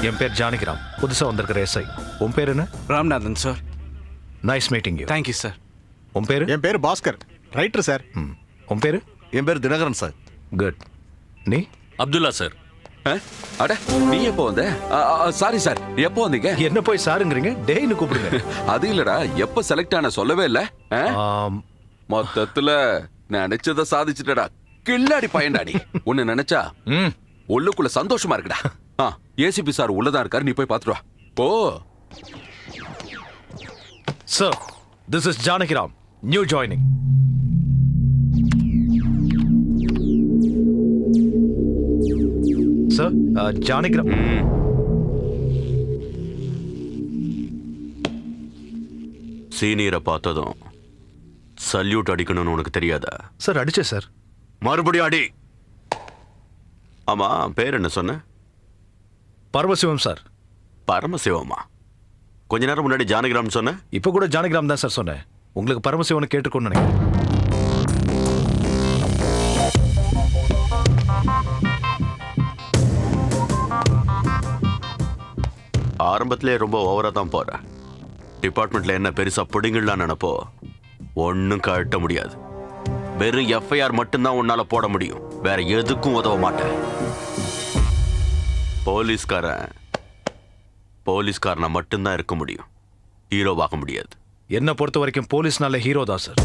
என் பேர் ஜானகிராம், புதுசாக வந்திருக்கிற எஸ்ஐ. உன் பேர் என்ன? Ramnathan sir. Nice meeting you. Thank you sir. உன் பேர்? என் பேர் பாஸ்கர், ரைட்டர் சார். உன் பேர்? என் பேர் தினகரன் சார். குட். நீ? அப்துல்லா சார். அட நீ எப்போ வந்த? சாரி சார், எப்போ வந்தீங்க? என்ன போய் சாருங்கிறீங்க? டேய்னு கூப்பிடுங்க. அது இல்லடா, எப்ப செலக்ட் ஆன சொல்லவே இல்ல. மொத்தத்துல நினைச்சத சாதிச்சுட்டடா. கில்லாடி பையன்டாடி. உன்னை நினைச்சா உள்ளுக்குள்ள சந்தோஷமா இருக்குடா. ஏசிபி சார் உள்ளதான் இருக்காரு, நீ போய் பாத்துட்டு வா. போ. Sir, this is Janakiram, new joining. Sir, Janakiram. சீனியரை பார்த்ததும் சல்யூட் அடிக்கணும்னு உனக்கு தெரியாதா? சார், அடிச்சேன் சார். மறுபடியும் அடி. ஆமா, பேர் என்ன சொன்ன? பரமசிவம் சார். பரமசிவமா? கொஞ்ச நேரம் முன்னாடி ஜானகிராம் சொன்ன. இப்ப கூட ஜானகிராம் தான் சார் சொன்னேன். உங்களுக்கு பரமசிவனை கேட்டுக்கொண்டு நினைக்கிறேன். ஆரம்பத்திலே ரொம்ப ஓவரா தான் போற. டிபார்ட்மெண்ட்ல என்ன பெருசா பிடிங்கலாம் நினைப்போ ஒன்னும் கட்ட முடியாது. வெறும் எஃப்ஐஆர் மட்டும்தான் உன்னால போட முடியும், வேற எதுக்கும் உதவ மாட்டேன். போலீஸ்காரனா மட்டும்தான் இருக்க முடியும், ஹீரோவாக முடியாது. என்ன பொறுத்த வரைக்கும் போலீஸ்னால ஹீரோ தான் சார்.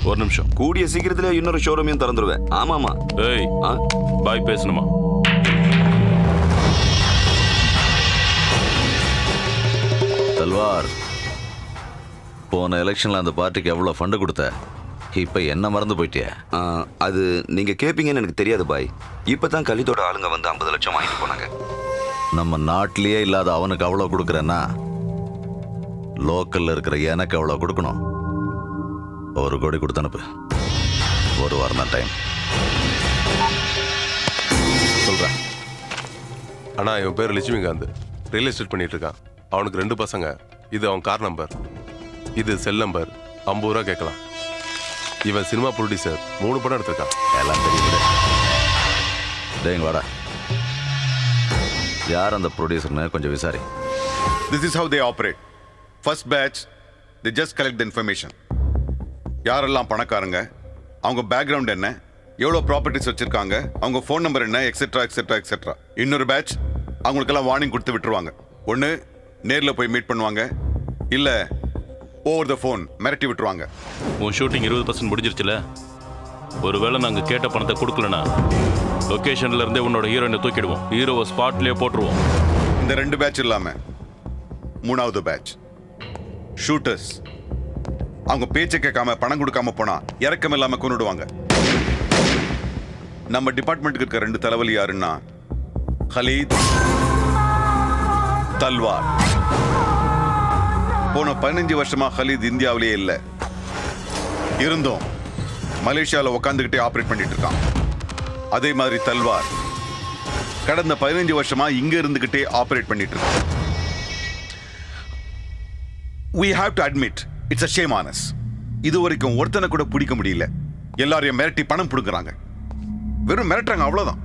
ஒரு நிமிஷம். கூடிய சீக்கிரத்துல இன்னொரு ஷோரூமையும் திறந்துருவேன். ஆமாமா. ஏய், பாய் பேசணுமா? தல்வார், போன எலெக்ஷன்ல அந்த பார்ட்டிக்கு எவ்வளவு ஃபண்ட் கொடுத்த? இப்ப என்ன மறந்து போயிட்டியா? அது நீங்க கேப்பீங்கன்னு எனக்கு தெரியாது பாய். இப்பதான் கலிதோட ஆளுங்க வந்து 50 லட்சம் வாங்கிட்டு போனாங்க. நம்ம நாட்டிலேயே இல்லாத அவனுக்கு அவ்வளவு கொடுக்குறேன்னா லோக்கல்ல இருக்கிற எனக்கு அவ்வளவு கொடுக்கணும். 1 கோடி கொடுத்து அனுப்பு. 1 வாரம் தான் டைம். சொல்றேன். அண்ணா, இவன் பேர் லட்சுமிகாந்த், ரியல் எஸ்டேட் பண்ணிட்டு இருக்கான். அவனுக்கு 2 பசங்க. இது அவன் கார் நம்பர், இது செல் நம்பர். 50 ரூபா கேட்கலாம். இவன் சினிமா ப்ரொடியூசர், 3 படம் எடுத்திருக்கான். எல்லாம் தெரியும். டேங்க வாடா, யார் அந்த ப்ரொடியூசர்னு கொஞ்சம் விசாரி. This is how they operate. First batch, they just collect the information. யாரெல்லாம் பணக்காரங்க, அவங்க பேக்ரவுண்ட் என்ன, எவ்வளோ ப்ராப்பர்ட்டிஸ் வச்சிருக்காங்க, அவங்க ஃபோன் நம்பர் என்ன, எக்ஸெட்ரா எக்ஸெட்ரா எக்ஸெட்ரா. இன்னொரு பேட்ச் அவங்களுக்கெல்லாம் வார்னிங் கொடுத்து விட்டுருவாங்க. ஒன்று நேரில் போய் மீட் பண்ணுவாங்க, இல்லை ஓவர் த ஃபோன் மிரட்டி விட்டுருவாங்க. உன் ஷூட்டிங் 20% முடிஞ்சிருச்சுல. ஒருவேளை நாங்கள் கேட்ட பணத்தை கொடுக்கலனா லொக்கேஷன்ல இருந்தே உன்னோட ஹீரோயினை தூக்கிடுவோம். ஹீரோவை ஸ்பாட்லேயே போட்டுருவோம். இந்த 2 பேட்ச் இல்லாமல் 3வது பேட்ச் ஷூட்டர்ஸ். அவங்க பேச்சை கேட்காம பணம் கொடுக்காம போனா இறக்கம் இல்லாம கொண்டுடுவாங்க. நம்ம டிபார்ட்மெண்ட்டுக்கு இருக்க 2 தலைவலி யாருன்னா ஹலீத், தல்வார். போன 15 வருஷமா ஹலீத் இந்தியாவிலேயே இல்லை, இருந்தும் மலேசியாவில் உட்காந்துக்கிட்டே ஆப்ரேட் பண்ணிட்டு இருக்கான். அதே மாதிரி தல்வார் கடந்த 15 வருஷமா இங்க இருந்துகிட்டே ஆப்ரேட் பண்ணிட்டு இருக்கான். We have to admit, it's a shame on us. இது வரைக்கும் ஒருத்தனை கூட பிடிக்க முடியல. எல்லாரையும் மிரட்டி பணம் பிடுங்குறாங்க. வெறும் மிரட்டுறாங்க, அவ்வளவுதான்.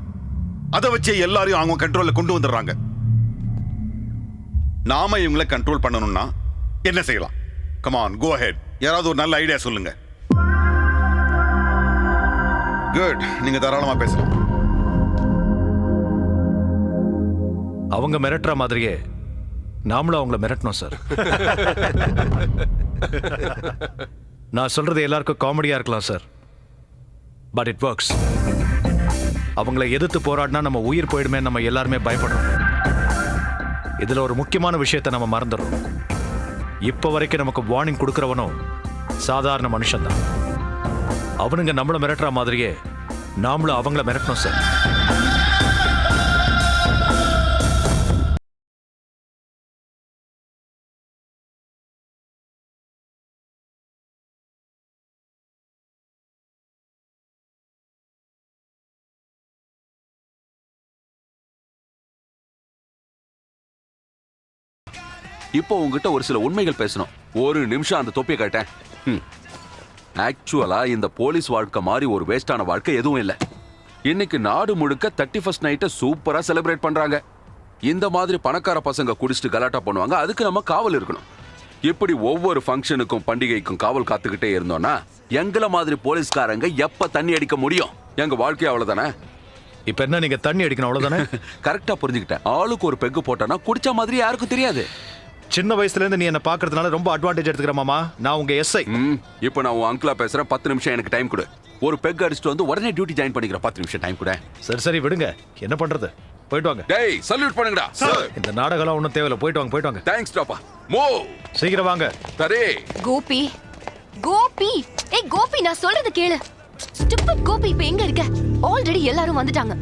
அதை வச்சே எல்லாரையும் அவங்க கண்ட்ரோல்ல கொண்டு வந்துடுறாங்க. நாம இவங்களை கண்ட்ரோல் பண்ணணும்னா என்ன செய்யலாம்? Come on, go ahead. யாராவது ஒரு நல்ல ஐடியா சொல்லுங்க. Good, நீங்க தாராளமா பேசலாம். அவங்க மிரட்டுற மாதிரியே நாமளும் அவங்கள மிரட்டணும் சார். நான் சொல்றது எல்லாருக்கும் காமெடியா இருக்கலாம் சார், பட் இட் ஒர்க்ஸ். அவங்கள எதிர்த்து போராடினா நம்ம உயிர் போயிடுமே, நம்ம எல்லாருமே பயப்படுறோம். இதுல ஒரு முக்கியமான விஷயத்தை நம்ம மறந்துடுறோம். இப்ப வரைக்கும் நமக்கு வார்னிங் கொடுக்கறவனும் சாதாரண மனுஷன் தான். அவனுங்க நம்மள மிரட்டுற மாதிரியே நாமளும் அவங்கள மிரட்டணும் சார். இப்போ உங்ககிட்ட ஒரு சில உண்மைகள் பேசணும். 1 நிமிஷம் அந்த தொப்பியை காட்டேன். ஆக்சுவலா இந்த போலீஸ் வாழ்க்கை மாதிரி ஒரு வேஸ்டான வாழ்க்கை எதுவும் இல்ல. இன்னைக்கு நாடு முழுக்க 31st நைட்டை சூப்பரா செலிப்ரேட் பண்றாங்க. இந்த மாதிரி பணக்கார பசங்க குடிச்சிட்டு கலாட்டா பண்ணுவாங்க, அதுக்கு நம்ம காவல் இருக்கணும். இப்படி ஒவ்வொரு ஃபங்க்ஷனுக்கும் பண்டிகைக்கும் காவல் காத்துக்கிட்டே இருந்தோம்னா எங்கள மாதிரி போலீஸ்காரங்க எப்ப தண்ணி அடிக்க முடியும்? எங்க வாழ்க்கை அவ்வளவுதானே. இப்ப என்ன, நீங்க தண்ணி அடிக்கணும் அவ்வளவுதானே? கரெக்டா புரிஞ்சுக்கிட்டேன். ஆளுக்கு ஒரு பெக்கு போட்டோன்னா குடிச்ச மாதிரி யாருக்கும் தெரியாது. சின்ன வயசுல இருந்து நீ என்ன பாக்குறதுனால ரொம்ப அட்வான்டேஜ் எடுத்துக்கிற மாமா. நான் உங்க எஸ்ஐ. இப்போ நான் உன் அங்கிளா பேசுறேன். 10 நிமிஷம் எனக்கு டைம் கொடு. ஒரு பெக் அடிச்சுட்டு வந்து உடனே டியூட்டி ஜாயின் பண்ணிக்கிறேன். 10 நிமிஷம் டைம் கொடு. சரி விடுங்க, என்ன பண்றது, போயிட்டு வாங்க. டேய் சல்யூட் பண்ணுங்கடா. இந்த நாடகம் ஒன்றும் தேவையில்ல, போயிட்டு வாங்க. தேங்க்ஸ் டாப்பா. மோ சீக்கிரம் வாங்க. சரி கோபி ஏய் கோபி, நான் சொல்றது கேளு. ஸ்டூபிட் கோபி, இப்ப எங்க இருக்க? ஆல்ரெடி எல்லாரும் வந்துட்டாங்க.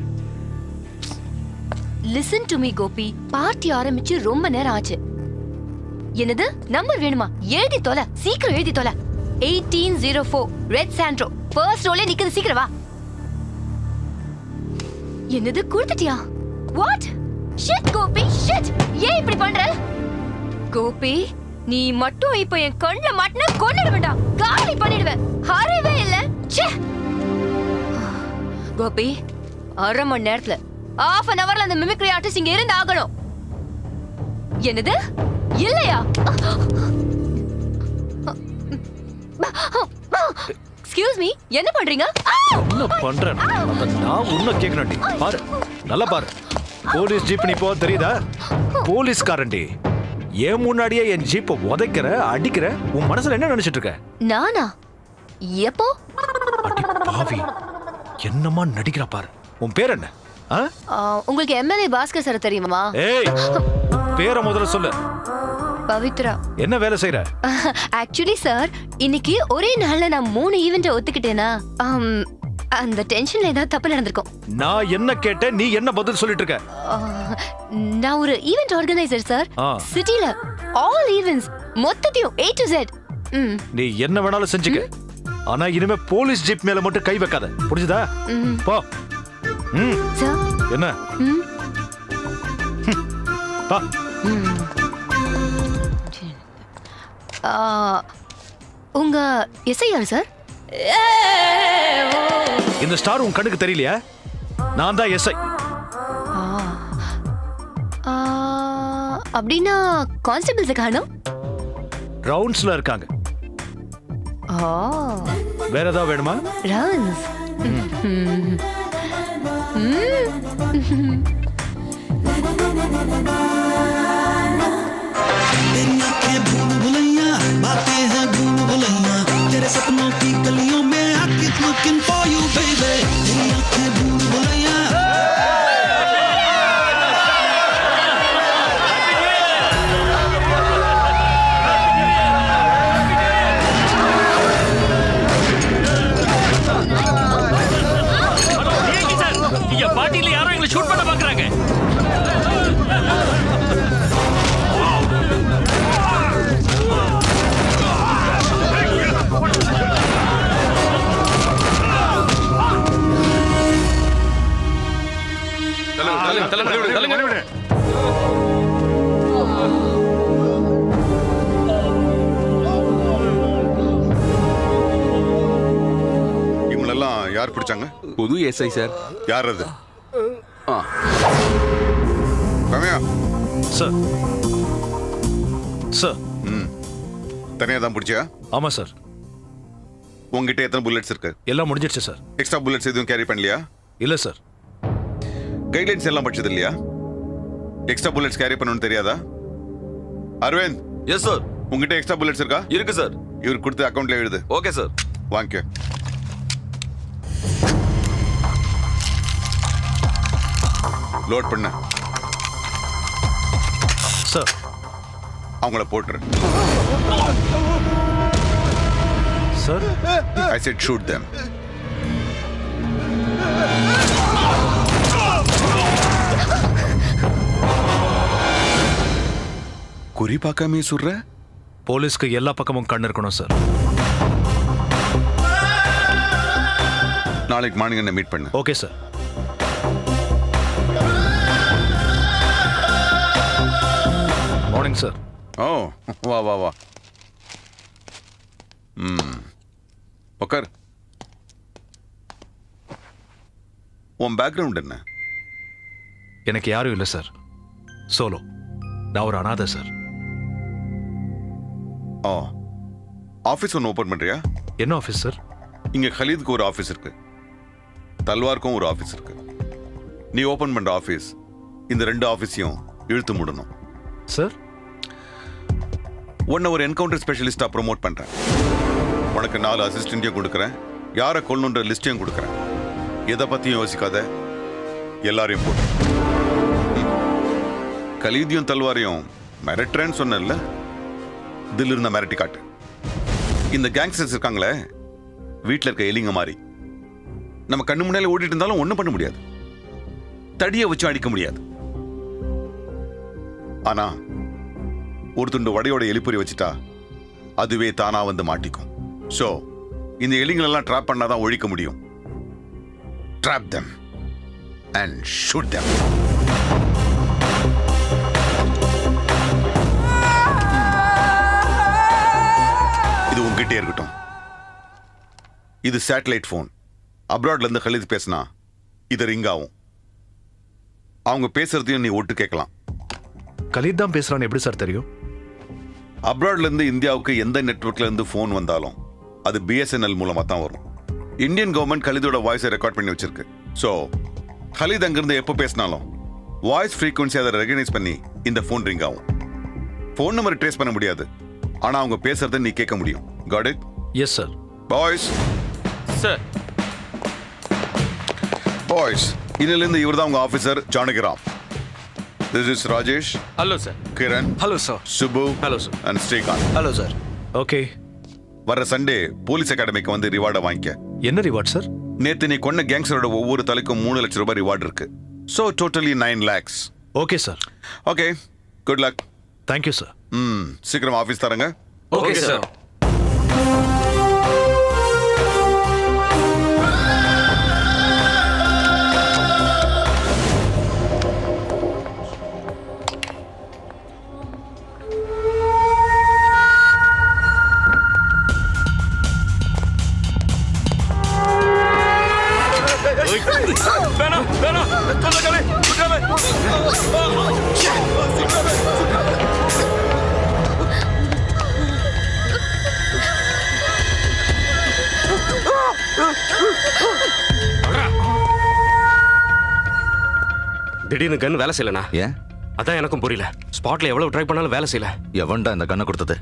Listen to me Gopi, party ஆரம்பிச்சு ரொம்ப நேரம் ஆச்சு. என்னது நம்பர் வேணுமா? எழுதி தொலை, சீக்கிரம் எழுதி தொலை. 1804 ரெட் சாண்ட்ரோ ஃபர்ஸ்ட் ரோலே நிக்குது, சீக்கிரம் வா. என்னது கொடுத்துட்டியா? What shit Gopi, shit. ஏன் இப்படி பண்ற கோபி? நீ மட்டும் இப்ப என் கண்ணுல மாட்டினா கொன்னிட வேண்டாம், காலி பண்ணிடுவேன். ஹரவே இல்ல. ச்சே கோபி, 1/2 மணி நேரத்துல, half an hourல அந்த மிமிக்ரி ஆர்டிஸ்ட் இங்க இருந்து ஆகணும். என்னது இல்லையா? எக்ஸ்கியூஸ் மீ, என்ன பண்றீங்க? என்ன பண்றேன்? நான் உன்ன கேக்குறேன்டி. பாரு, நல்லா பாரு. போலீஸ் ஜீப் நீ போ, தெரியுதா? போலீஸ்காரன்டி. ஏன் முன்னாடியே என் ஜீப்பை உதைக்கிற, அடிக்கிற. உன் மனசுல என்ன நினைச்சிட்டு இருக்க? நானா? எப்போ? அடி பாவி, என்னமா நடிக்கிற பாரு. உன் பேர் என்ன? உங்களுக்கு எம்எல்ஏ பாஸ்கர் சார் தெரியுமா? ஏய், பேரை முதல்ல சொல்லு. பவித்ரா. என்ன வேலை செய்யற? ஆக்சுவலி சார், இன்னைக்கு ஒரே நாள்ல நான் 3 ஈவென்ட் ஒத்துக்கிட்டேனா, அந்த டென்ஷன்ல ஏதாவது தப்பு நடந்திருக்கும். நான் என்ன கேட்டேன், நீ என்ன பதில் சொல்லிட்டு இருக்க? நான் ஒரு ஈவென்ட் ஆர்கனைசர் சார். சிட்டில ஆல் ஈவென்ட்ஸ் மொத்தத்தையும் A to Z. நீ என்ன வேணாலும் செஞ்சுக்க, ஆனா இனிமே போலீஸ் ஜீப் மேல மட்டும் கை வைக்காத, புரிஞ்சுதா? போ. சார் என்ன? பா. உங்க எஸ்ஐ யார் சார்? இந்த ஸ்டார் உன் கண்ணுக்கு தெரியலையா? நான் தான் எஸ்ஐ. அப்படின்னா கான்ஸ்டபிள்ஸ் காணோம்? ரவுண்ட்ஸ்ல இருக்காங்க. வேற ஏதாவது வேணுமா? ரவுண்ட்ஸ். बातें हैं भूल भुलैया तेरे सपनों की गलियों में I keep looking for you baby तेरी आंखें भूल भुलैया இங்க பாட்டில யாரோ எங்களை ஷூட் பண்ண பாக்குறாங்க. இவங்களெல்லாம் யார் பிடிச்சாங்க? புது எஸ்ஐ சார். யார் அது? ரம்யா. சார். சார். தனியா தான் பிடிச்சியா? ஆமா சார். உங்ககிட்ட எத்தனை புல்லட்ஸ் இருக்கு? எல்லாம் முடிஞ்சிருச்சு சார். எக்ஸ்ட்ரா புல்லட்ஸ் எதுவும் கேரி பண்ணலையா? இல்ல சார். கைட்லைன்ஸ் எல்லாம் படிச்சது இல்லையா? எக்ஸ்ட்ரா புல்லட்ஸ் கேரி பண்ணணும்னு தெரியாதா? அரவிந்த். Yes sir. உங்ககிட்ட எக்ஸ்ட்ரா புல்லட்ஸ் இருக்கா? இருக்கு சார். இவர் கொடுத்து அக்கவுண்ட்ல எழுது. Okay sir. வாங்கிக்க. லோட் பண்ண. சார். அவங்கள போட்டுரு. Sir. I said shoot them. குறி பார்க்காம சுடுற? போலீஸ்க்கு எல்லா பக்கமும் கண் இருக்கணும் சார். நாளைக்கு மார்னிங் என்ன மீட் பண்ணு. Okay sir. Morning sir. ஓ, வா வா வா. உக்கார். உன் பேக்ரவுண்ட் என்ன? எனக்கு யாரும் இல்லை சார். சோலோ. நான் ஒரு அனாதை சார். ஆ, ஆஃபீஸ் ஒன்று ஓப்பன் பண்ணுறியா? என்ன ஆஃபீஸ் சார்? இங்கே கலீதுக்கு ஒரு ஆஃபீஸ் இருக்கு, தல்வாருக்கும் ஒரு ஆஃபீஸ் இருக்கு. நீ ஓப்பன் பண்ணுற ஆஃபீஸ் இந்த 2 ஆஃபீஸையும் இழுத்து மூடணும். சார், உன்னை ஒரு என்கவுண்டர் ஸ்பெஷலிஸ்டாக ப்ரொமோட் பண்ணுறேன். உனக்கு 4 அசிஸ்டண்ட்டையும் கொடுக்குறேன், யாரை கொல்லணுன்ற லிஸ்ட்டையும் கொடுக்குறேன். எதை பற்றியும் யோசிக்காத, எல்லாரையும் போட்டு. கலீதியும் தல்வாரையும் மிரட்டுறேன்னு சொன்னல, தில் இருந்த மிரட்டி காட்டு. இந்த கேங்ஸ்டர்ஸ் இருக்காங்களே, வீட்டில் இருக்க எலிங்க மாதிரி நம்ம கண்ணு முன்னால ஓடிட்டு இருந்தாலும் ஒன்றும் பண்ண முடியாது, தடியை வச்சு அடிக்க முடியாது. ஆனா ஒரு துண்டு வடையோட எலிப்பொறி வச்சுட்டா அதுவே தானா வந்து மாட்டிக்கும். ஸோ இந்த எலிங்களெல்லாம் ட்ராப் பண்ணாதான் ஒழிக்க முடியும். Drop them and shoot them. இது உங்ககிட்டே இருக்கட்டும். இது சேட்டலைட் ஃபோன். அப்ராட்ல இருந்து கலீத் பேசினா இது ரிங் ஆகும். அவங்க பேசுறதையும் நீ ஒட்டு கேட்கலாம். கலீத் தான் பேசுறான்னு எப்படி சார் தெரியும்? அப்ராட்ல இருந்து இந்தியாவுக்கு எந்த நெட்வொர்க்ல இருந்து ஃபோன் வந்தாலும் அது BSNL மூலமா தான் வரும். இந்தியன் கவர்மெண்ட் கலீதோட வாய்ஸை ரெக்கார்ட் பண்ணி வச்சிருக்கு. ஸோ கலீத் அங்கிருந்து எப்போ பேசினாலும் வாய்ஸ் ஃப்ரீக்வன்சி அதை ரெகனைஸ் பண்ணி இந்த ஃபோன் ரிங் ஆகும். ஃபோன் நம்பர் ட்ரேஸ் பண்ண முடியாது, ஆனா அவங்க பேசுறதை நீ கேட்க முடியும். Got it? Yes sir. Boys sir. Boys, இன்னிலிருந்து இவர் தான் உங்க officer Janakiram. This is Rajesh. Hello sir. Kiran. Hello sir. Subbu. Hello sir. And Srikanth. Hello sir. Okay. வர சண்டே போலீஸ் அகாடமிக்கு வந்து ரிவார்டை வாங்கிக்க. என்ன ரிவார்ட் சார்? நேத்து நீ கொன்ன கேங்ஸ்டரோட ஒவ்வொரு தலைக்கும் 3 லட்சம் ரூபாய் ரிவார்டு இருக்கு. So totally 9 lakhs. Okay sir. Okay, good luck. Thank you sir. சீக்கிரம் ஆஃபீஸ் தரங்க. Okay sir. வேணாம் வேணாம் கொல்லக்காலே கொல்லக்காலே. திடீர்னு கன் வேலை செய்யலண்ணா. ஏன்? அதான் எனக்கும் புரியல. ஸ்பாட்ல எவ்வளவு ட்ரை பண்ணாலும் வேலை செய்யல. எவன்டா இந்த கண்ணை கொடுத்தது?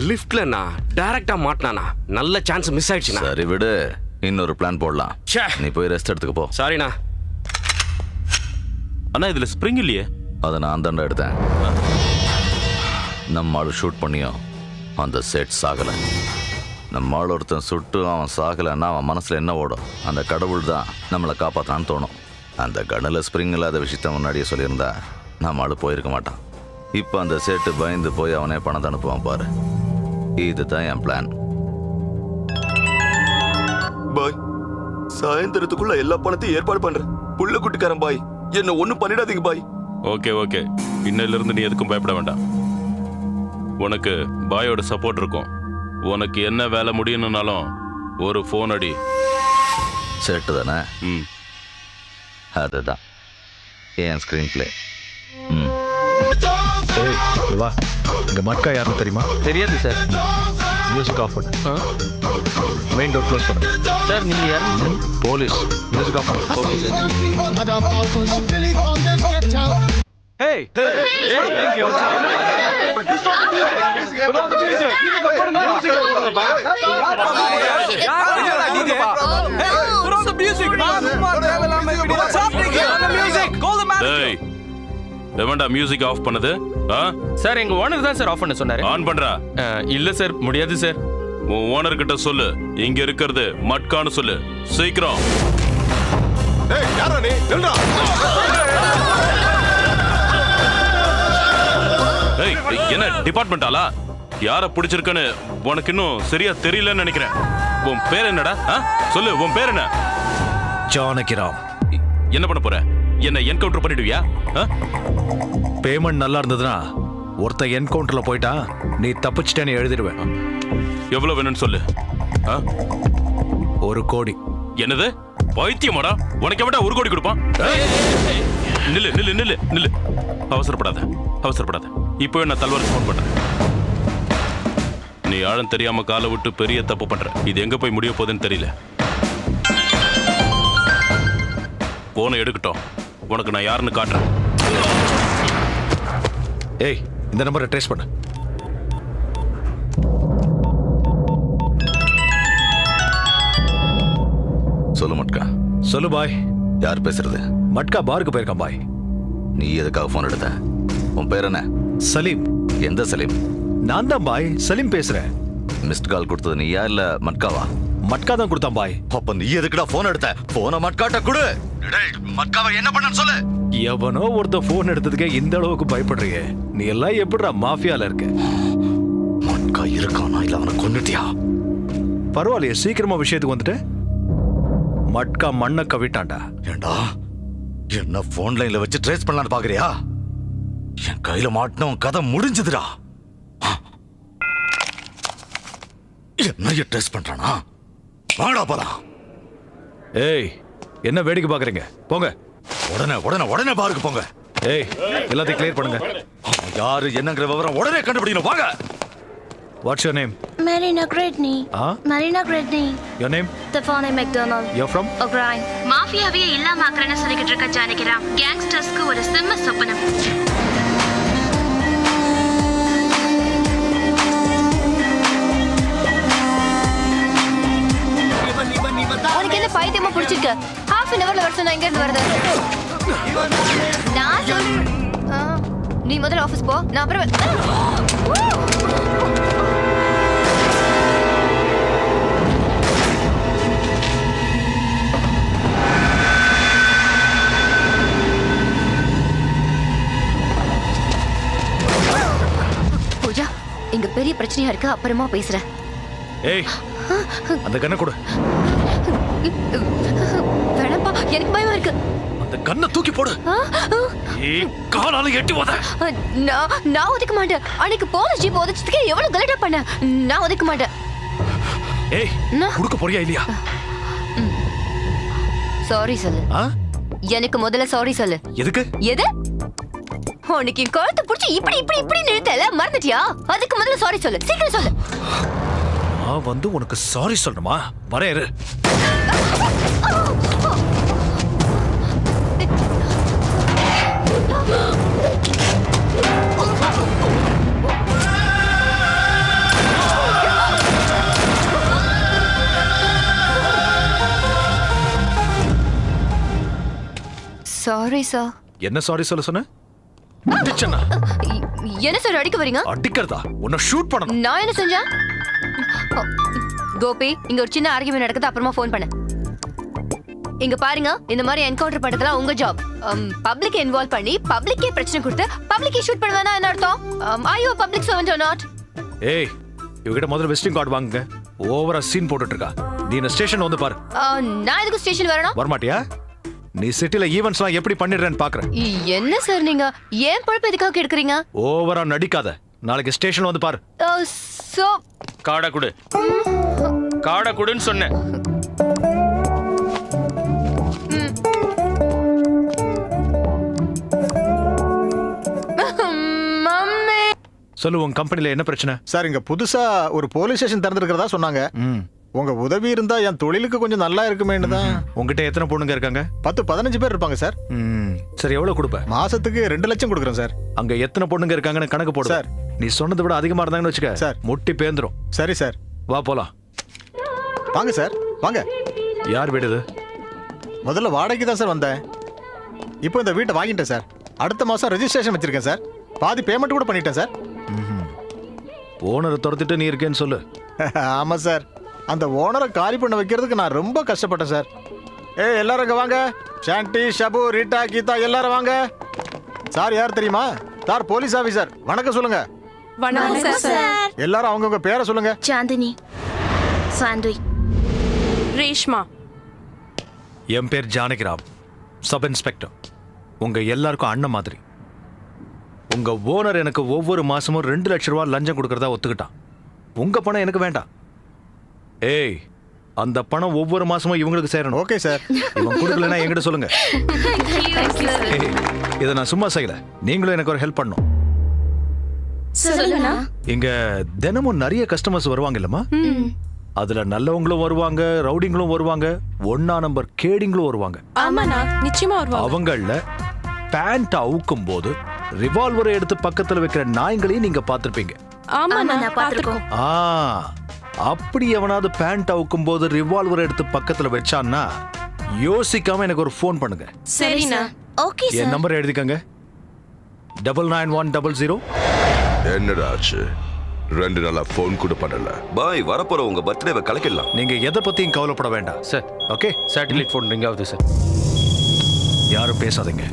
லிஃப்ட்லண்ணா டைரக்டா மாட்டினானா. நல்ல சான்ஸ் மிஸ் ஆயிடுச்சுண்ணா. சரி விடு, இன்னொரு பிளான் போடலாம். நீ போய் ரெஸ்ட் எடுத்துக்க போ. சாரிண்ணா. அண்ணா இதுல ஸ்ப்ரிங் இல்லையே. அதை நான் தாண்டா எடுத்தேன். நம்ம ஆள் ஷூட் பண்ணியும் அந்த செட் சாகலை. நம்ம ஆள் ஒருத்தன் சுட்டு அவன் சாகலைன்னா அவன் மனசில் என்ன ஓடும்? அந்த கடவுள் தான் நம்மளை காப்பாற்றான்னு தோணும். அந்த கண்ணில் ஸ்ப்ரிங் இல்லாத விஷயத்த முன்னாடியே சொல்லியிருந்தா நம்ம ஆள் போயிருக்க மாட்டான். இப்போ அந்த செட்டு பயந்து போய் அவனே பணத்தை அனுப்புவான் பாரு. இதுதான் என் பிளான். பாய், சாயந்தரத்துக்குள்ள எல்லா பணத்தையும் ஏற்பாடு பண்றேன். புள்ள குட்டிக்காரன் பாய், என்ன ஒண்ணும் பண்ணிடாதீங்க பாய். ஓகே ஓகே, இன்னையில இருந்து நீ எதுக்கும் பயப்பட வேண்டாம். உனக்கு பாயோட சப்போர்ட் இருக்கும். உனக்கு என்ன வேலை முடியணும்னாலும் ஒரு ஃபோன் அடி. செட்டு தானே? அதுதான் என் ஸ்க்ரீன் பிளே. வா, இங்க மட்கா யாருன்னு தெரியுமா? தெரியாது சார். மியூசிக் ஆஃப் பண்ணு. மெயின் டோர் க்ளோஸ் பண்ணு. சார் நீங்க யாரு? போலீஸ். மியூசிக் ஆஃப் பண்ணு. ஹேய் எவன்டா மியூசிக் ஆஃப் பண்ணது? சார் எங்க ஓனர் தான் சார் ஆஃப் பண்ண சொன்னாரு. ஆன் பண்றா? இல்ல சார், முடியாது சார். உன் ஓனர் கிட்ட சொல்லு, இங்க இருக்கிறது மட்கான்னு சொல்லு. சீக்கிரம். என்ன டிபார்ட்மெண்டாலா? யார பிடிச்சிருக்கன்னு உனக்கு இன்னும் சரியா தெரியலன்னு நினைக்கிறேன். உன் பேர் என்னடா? சொல்லு, உன் பேர் என்ன? ஜானகிராம். என்ன பண்ண போற? என்ன என்கவுண்டர் பண்ணிடுவியா? பேமெண்ட் நல்லா இருந்ததுன்னா ஒருத்த என்கவுண்டர்ல போயிட்டா நீ தப்பிச்சிட்டேன்னு எழுதிடுவேன். எவ்வளவு வேணும்னு சொல்லு. ஆ? 1 கோடி. என்னது பைத்தியமாடா? உனக்கு எவன்டா 1 கோடி கொடுப்பான்? நில்லு நில்லு நில்லு நில்லு. அவசரப்படாத அவசரப்படாத. இப்போ நான் தல்வாருக்கு ஃபோன் பண்றேன். நீ ஆழம் தெரியாம காலை விட்டு பெரிய தப்பு பண்ற. இது எங்க போய் முடிய போகுதுன்னு தெரியல. போனை எடுக்கட்டும், உனக்கு நான் யாருன்னு காட்டுறேன். ஏய், இந்த நம்பரை ட்ரேஸ் பண்ணு. சொல்லு மட்கா. சொல்லு பாய். யார் பேசுறது? மட்கா பாருக்கு போயிருக்கான் பாய். நீ எதுக்காக போன் எடுத்த? உன் பேர் என்ன? சலீம். எந்த சலீம்? நான் தான் பாய், சலீம் பேசுறேன். மிஸ்ட் கால் கொடுத்தது நீயா இல்ல மட்காவா? மட்கா தான் கொடுத்தான் பாய். அப்ப நீ எதுக்குடா போன் எடுத்த? போனை மட்காட்ட கொடு. மட்காவை என்ன பண்ணன்னு சொல்லு. எவனோ ஒருத்த போன் எடுத்ததுக்கே இந்த அளவுக்கு பயப்படுறியே. நீ எல்லாம் எப்படிடா மாஃபியால இருக்க? மட்கா இருக்கானா இல்ல அவனை கொன்னுட்டியா? பரவாயில்லையே, சீக்கிரமா விஷயத்துக்கு வந்துட்டு. மட்கா மண்ணை கவிட்டான்டா. ஏண்டா என்ன போன் லைன்ல வச்சு ட்ரேஸ் பண்ணலான்னு பாக்குறியா? என் கையில மாட்டினவன் கதை முடிஞ்சதுடா. என்ன ட்ரேஸ் பண்றானா? வாடா போலாம். ஏய், என்ன வேடிக்கை பாக்குறீங்க? போங்க. உடனே உடனே உடனே பாருக்கு போங்க. ஏய், எல்லாத்தையும் கிளியர் பண்ணுங்க. யாரு என்னங்கிற விவரம் உடனே கண்டுபிடிக்கணும். வாங்க. What's your name? Marina Gredney. Marina Gredney. Your name? Stephanie McDonald. You're from? O'Brien. மாஃபியாவே இல்லாம ஆக்குறேன்னு சொல்லிக்கிட்டு இருக்க ஜானகிராம் கேங்ஸ்டர்ஸ்க்கு ஒரு செம்ம சொப்பனம். உனக்கு என்ன பைத்தியமா பிடிச்சிருக்கு? half an hourல வர சொன்னா எங்க இருந்து வருது? நான் நீ முதல்ல ஆபீஸ் போ, நான் அப்புறம் பூஜா, இங்க பெரிய பிரச்சனையா இருக்கு, அப்புறமா பேசுறேன். ஏய், அந்த கண்ணை கொடு. வேணாப்பா, எனக்கு பயமா இருக்கு. அந்த கண்ணை தூக்கி போடு. ஏய், காலால எட்டி போத. நான் ஒதுக்க மாட்டேன். அன்னைக்கு போலீஸ் ஜீப் ஒதுச்சதுக்கு எவ்வளவு கலட்டா பண்ண. நான் ஒதுக்க மாட்டேன். ஏய், குடுக்க போறியா இல்லையா? சாரி சொல்லு. எனக்கு முதல்ல சாரி சொல்லு. எதுக்கு? எது? உனக்கு என் கழுத்தை பிடிச்சி இப்படி இப்படி இப்படி நிறுத்தல, மறந்துட்டியா? அதுக்கு முதல்ல சாரி சொல்லு, சீக்கிரம் சொல்லு. நான் வந்து உனக்கு சாரி சொல்லணுமா? வரேன் இரு. Sorry sir. என்ன சாரி சொல்ல சொன்ன? அடிச்சனா? என்ன சார் அடிக்க வரீங்க? அடிக்கிறதா? உன்னை ஷூட் பண்ணணும். நான் என்ன செஞ்சேன்? கோபி, இங்க ஒரு சின்ன ஆர்கியூமென்ட் நடக்குது, அப்புறமா ஃபோன் பண்ணு. இங்க பாருங்க, இந்த மாதிரி என்கவுண்டர் பண்றதுலாம் உங்க ஜாப். பப்ளிக் இன்வால்வ் பண்ணி பப்ளிக்கே பிரச்சனை கொடுத்து பப்ளிக்கே ஷூட் பண்ணுவேனா என்ன அர்த்தம்? Are you public servant or not? ஏய், இவகிட்ட முதல்ல விசிட்டிங் கார்டு வாங்குங்க. ஓவரா சீன் போட்டுட்டு இருக்கா. நீ இந்த ஸ்டேஷன் வந்து பாரு. நான் எதுக்கு ஸ்டேஷன் வரணும்? வரமாட்டியா? நீ சிட்டில ஈவென்ட்ஸ்லாம் எப்படி பண்ணிடுறேன்னு பாக்குறேன். என்ன சார் நீங்க ஏன் பொறுப்பு எதுக்காக எடுக்கிறீங்க? ஓவரா நடிக்காத. நாளைக்கு ஸ்டேஷன் வந்து பாரு. சோ காடா குடு. காடா குடுன்னு சொன்னேன். மம்மி, சொல்லு, உங்க கம்பெனில என்ன பிரச்சனை? சார், இங்க புதுசா ஒரு போலீஸ் ஸ்டேஷன் திறந்திருக்கிறதா சொன்னாங்க. உங்க உதவி இருந்தா என் தொழிலுக்கு கொஞ்சம் நல்லா இருக்குமேன்னு தான். உங்ககிட்ட எத்தனை பொண்ணுங்க இருக்காங்க? 10-15 பேர் இருப்பாங்க சார். சரி, எவ்வளவு கொடுப்ப? மாசத்துக்கு 2 லட்சம் கொடுக்குறேன் சார். அங்க எத்தனை பொண்ணுங்க இருக்காங்கன்னு கணக்கு போடு சார். நீ சொன்னதை விட அதிகமா இருந்தாங்கன்னு வச்சுக்க சார், முட்டி பேந்துரும். சரி சார். வா போலாம். வாங்க சார், வாங்க. யார் வீடு இது? முதல்ல வாடகைக்கு தான் சார் வந்தேன். இப்போ இந்த வீட்டை வாங்கிட்டேன் சார். அடுத்த மாசம் ரெஜிஸ்ட்ரேஷன் வச்சிருக்கேன் சார். பாதி பேமெண்ட் கூட பண்ணிட்டேன் சார். ஓனரை துரத்திட்டு நீ இருக்கேன்னு சொல்லு. ஆமா சார், அந்த ஓனரை காலி பண்ண வைக்கிறதுக்கு நான் ரொம்ப கஷ்டப்பட்டேன் சார். எல்லாரும் இங்க வாங்க. சாண்டி, ஷபு, ரீட்டா, கீதா எல்லாரும் வாங்க. சார் யார் தெரியுமா? Sir police officer. வணக்கம் சொல்லுங்க. வணக்கம் சார். எல்லாரும் அவங்கவுங்க பேரை சொல்லுங்க. சாந்தினி, சாண்டி, ரேஷ்மா. என் பேர் ஜானகிராம், சப் இன்ஸ்பெக்டர். உங்க எல்லாருக்கும் அண்ணன் மாதிரி. உங்க ஓனர் எனக்கு ஒவ்வொரு மாசமும் 2 லட்சம் ரூபாய் லஞ்சம் கொடுக்கறதா ஒத்துக்கிட்டான். உங்க பணம் எனக்கு வேண்டாம். ஏய், அந்த பணம் ஒவ்வொரு மாசமும் இவங்களுக்கு சேரணும். Okay sir. இவன் கொடுக்கலன்னா என்கிட்ட சொல்லுங்க. ஏய், இதை நான் சும்மா செய்யல, நீங்களும் எனக்கு ஒரு ஹெல்ப் பண்ணணும். சொல்லுங்கண்ணா. இங்க தினமும் நிறைய கஸ்டமர்ஸ் வருவாங்க இல்லம்மா? அதுல நல்லவங்களும் வருவாங்க, ரவுடிங்களும் வருவாங்க, 1 நம்பர் கேடிங்களும் வருவாங்க. ஆமாண்ணா, நிச்சயமா வருவாங்க. அவங்கள பேண்ட் அவுக்கும் போது ரிவால்வரை எடுத்து பக்கத்துல வைக்கிற நாய்களையும் நீங்க பார்த்திருப்பீங்க. ஆமாண்ணா, பாத்துருக்கோம். அப்படி எவனாவது பேண்ட் அவுக்கும் போது ரிவால்வரை எடுத்து பக்கத்துல வச்சான்னா யோசிக்காம எனக்கு ஒரு ஃபோன் பண்ணுங்க. சரிண்ணா. ஓகே என் சார். நம்பர் எழுதிக்கங்க, 99100. என்னடா ஆச்சு? 2 நாளா ஃபோன் கூட பண்ணல. பாய், வரப்போற உங்க பர்த்டேவை கலக்கிடலாம். நீங்க எதை பத்தியும் கவலைப்பட வேண்டாம் sir. Okay, satellite phone ring ஆகுது சார். யாரும் பேசாதீங்க.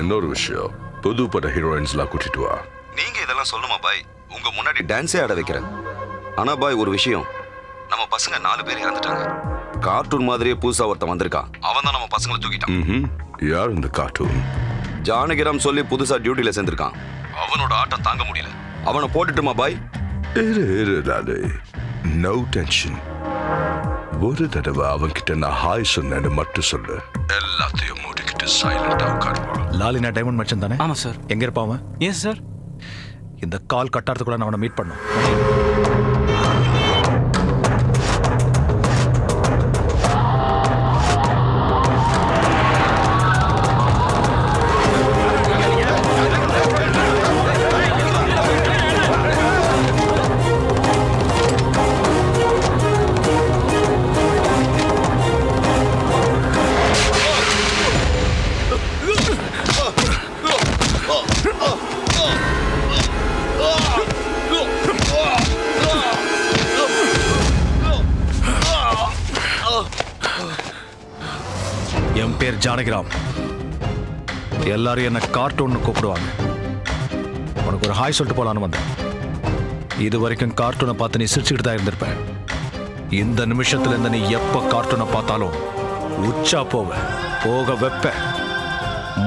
இன்னொரு விஷயம், புது பட ஹீரோயின்ஸ்லாம் கூட்டிட்டு வா. நீங்க இதெல்லாம் சொல்லணுமா பாய்? உங்க முன்னாடி டான்ஸே ஆட வைக்கிறேன். ஆனா பாய், ஒரு விஷயம், நம்ம பசங்க 4 பேர் இறந்துட்டாங்க. கார்ட்டூன் மாதிரியே புதுசா ஒருத்தன் வந்திருக்கான். அவன் தான் நம்ம பசங்களை தூக்கிட்டான். யார் இந்த கார்ட்டூன்? ஜானகிராம் சொல்லி புதுசா டியூட்டில சேர்ந்திருக்கான். அவனோட ஆட்டம் தாங்க முடியல. அவனை போட்டுட்டுமா பாய்? இரு டாலே, நோ டென்ஷன். ஒரு தடவை அவன்கிட்ட நான் ஹாய் சொன்னேன்னு மட்டும் சொல்லு. எல்லாத்தையும் மூடிக்கிட்டு சைலண்டா உட்காருவா. லாலினா டைமண்ட் மச்சன் தானே? ஆமா சார். எங்க இருப்பான் அவன்? Yes sir. இந்த கால் கட்டாரத்துக்குள்ள நான் அவனை மீட் பண்ணும். என் பேர் ஜானகிராம். எல்லாரும் என்ன கார்ட்டூன் கூப்பிடுவாங்க. உனக்கு ஒரு ஹாய் சொல்லிட்டு போலான்னு வந்தேன். இது வரைக்கும் கார்ட்டூனை பார்த்து நீ சிரிச்சுக்கிட்டு தான் இருந்திருப்ப. இந்த நிமிஷத்துல இருந்து நீ எப்ப கார்ட்டூனை பார்த்தாலும் உச்சா போக வைப்ப.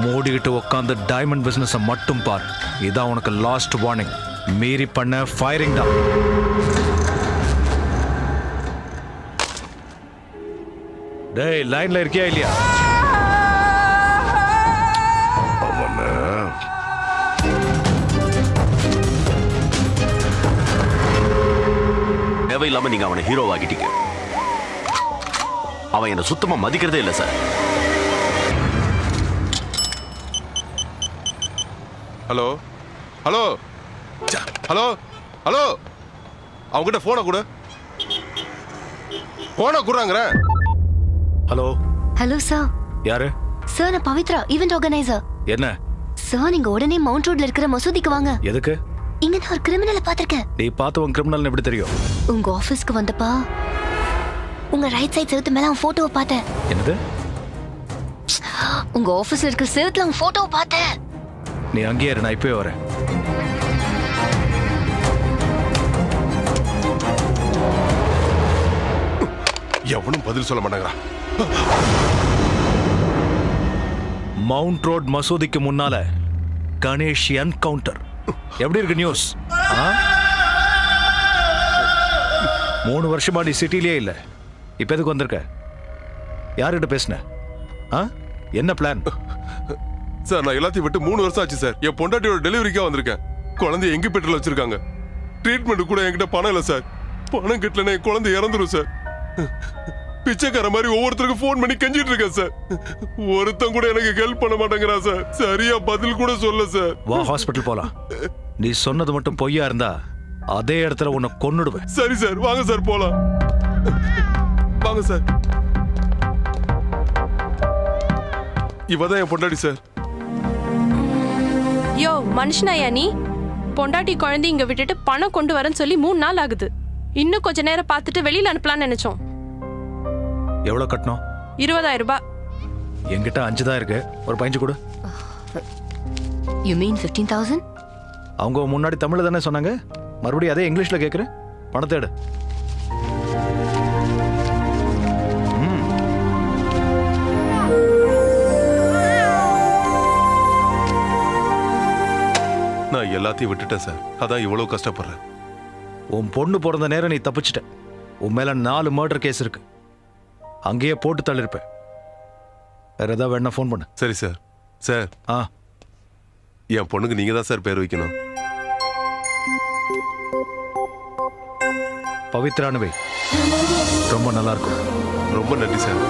மூடிக்கிட்டு உட்காந்து டைமண்ட் பிசினஸ் மட்டும் பார். இதான் உனக்கு லாஸ்ட் வார்னிங். மீறி பண்ண ஃபயரிங் தான். டேய், லைன்ல இருக்கியா இல்லையா? தேவையில்லாம நீங்க அவனை ஹீரோ ஆகிட்டீங்க. அவன் என்ன சுத்தமா மதிக்கிறதே இல்லை sir. Hello hello hello hello, அவங்ககிட்ட போனை கூட போனை கூடாங்கிற. Hello hello sir. யாரு? சார், நான் பவித்ரா, ஈவென்ட் ஆர்கனைசர். என்ன சார், நீங்க உடனே மவுண்ட் ரோட்ல இருக்கிற மசூதிக்கு வாங்க. எதுக்கு? இங்க நான் ஒரு கிரிமினலை பாத்திருக்கேன். நீ பார்த்தவன் கிரிமினல் எப்படி தெரியும்? உங்க ஆபீஸ்க்கு வந்தப்பா உங்க ரைட் சைடு செவுத்து மேல அவன் போட்டோவை பார்த்தேன். என்னது? உங்க ஆபீஸ்ல இருக்க செவுத்துல அவன் போட்டோவை பார்த்தேன். நீ அங்கேயே இரு, நான் இப்பவே வரேன். எவனும் பதில் சொல்ல மாட்டாங்கடா. மவுண்ட் ரோட் மசூதிக்கு முன்னால கணேஷ் என்கவுண்டர். எப்படி இருக்கு நியூஸ்? 3 வருஷமா நீ சிட்டிலேயே இல்ல. இப்ப எதுக்கு வந்திருக்க? யார்கிட்ட பேசுன? என்ன பிளான்? சார், நான் எல்லாத்தையும் விட்டு 3 வருஷம் ஆச்சு சார். என் பொண்டாட்டியோட டெலிவரிக்கா வந்திருக்கேன். குழந்தைய எங்க பெட்ரோல் வச்சிருக்காங்க. ட்ரீட்மெண்ட் கூட என்கிட்ட பணம் இல்லை சார். பணம் கட்டலன்னா என் குழந்தை இறந்துரும் சார். பிச்சைக்கார மாதிரி ஒவ்வொருத்தருக்கும் ஃபோன் பண்ணி கெஞ்சிட்டு இருக்கேன் சார். ஒருத்தன் கூட எனக்கு ஹெல்ப் பண்ண மாட்டேங்கிறான் சார். சரியா பதில் கூட சொல்ல சார். வா, ஹாஸ்பிட்டல் போலாம். நீ சொன்னது மட்டும் பொய்யா இருந்தா அதே இடத்துல உன்னை கொன்னுடுவேன். சரி சார், வாங்க சார் போலாம். வாங்க சார். இவதான் என் பொண்டாட்டி சார். யோ, மனுஷனாயா நீ? பொண்டாட்டி குழந்தை இங்க விட்டுட்டு பணம் கொண்டு வரேன்னு சொல்லி 3 நாள் ஆகுது. இன்னும் கொஞ்ச நேரம் பார்த்துட்டு வெளியில அனுப்பலாம்னு நினைச்சோம். எவ்வளவு கட்டணும்? 20,000 ரூபாய். என்கிட்ட 5 தான் இருக்கு. ஒரு 15 கொடு. You mean 15,000? அவங்க முன்னாடி தமிழ்ல தானே சொன்னாங்க. மறுபடியும் அதே இங்கிலீஷ்ல கேக்குறேன். பணத்தை எடு. நான் எல்லாத்தையும் விட்டுட்டேன் சார். அதான் இவ்வளவு கஷ்டப்படுறேன். உன் பொண்ணு பிறந்த நேரம் நீ தப்பிச்சிட்ட. உன் மேல 4 மர்டர் கேஸ் இருக்கு. அங்கேயே போட்டு தள்ளிருப்பேன். வேற ஏதாவது வேணா ஃபோன் பண்ணு. சரி சார். சார் என் பொண்ணுக்கு நீங்க தான் சார் பேர் வைக்கணும். பவித்ரானு வை. ரொம்ப நல்லா இருக்கும். ரொம்ப நன்றி சார்.